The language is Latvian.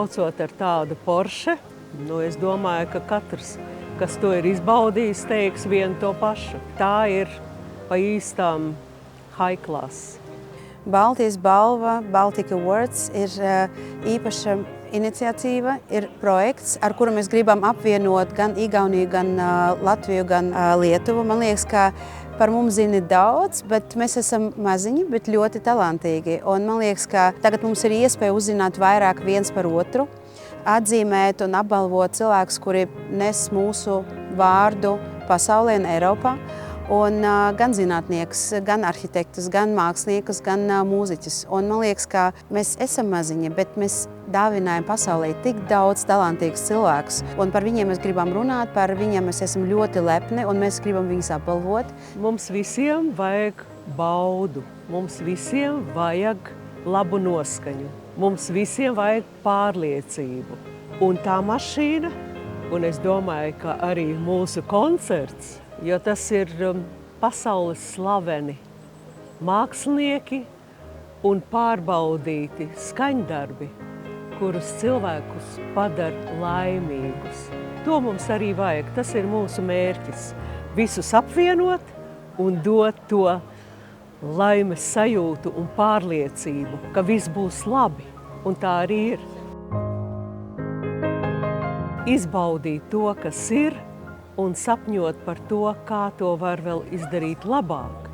braucot ar tādu Porsche, es domāju, ka katrs, kas to ir izbaudījis, teiks vienu to pašu. Tā ir pa īstām high class. Baltijas balva, Baltika Awards, ir īpaša iniciatīva, ir projekts, ar kuru mēs gribam apvienot gan Igauniju, gan Latviju, gan Lietuvu. Man liekas, ka par mums zina daudz, bet mēs esam maziņi, bet ļoti talantīgi. Un man liekas, ka tagad mums ir iespēja uzzināt vairāk viens par otru, atzīmēt un apbalvot cilvēkus, kuri nes mūsu vārdu pasaulē un Eiropā. Un gan zinātniekus, gan arhitektus, gan māksliniekus, gan mūziķus. Un man liekas, ka mēs esam maziņi, bet mēs dāvinājam pasaulē tik daudz talantīgus cilvēkus. Un par viņiem mēs gribam runāt, par viņiem mēs esam ļoti lepni un mēs gribam viņus apbalvot. Mums visiem vajag baudu, mums visiem vajag labu noskaņu, mums visiem vajag pārliecību. Un tā mašīna, un es domāju, ka arī mūsu koncerts, jo tas ir pasaules slaveni mākslinieki un pārbaudīti skaņdarbi, kurus cilvēkus padara laimīgus. To mums arī vajag, tas ir mūsu mērķis. Visus apvienot un dot to laimes sajūtu un pārliecību, ka viss būs labi, un tā arī ir. Izbaudīt to, kas ir, un sapņot par to, kā to var vēl izdarīt labāk.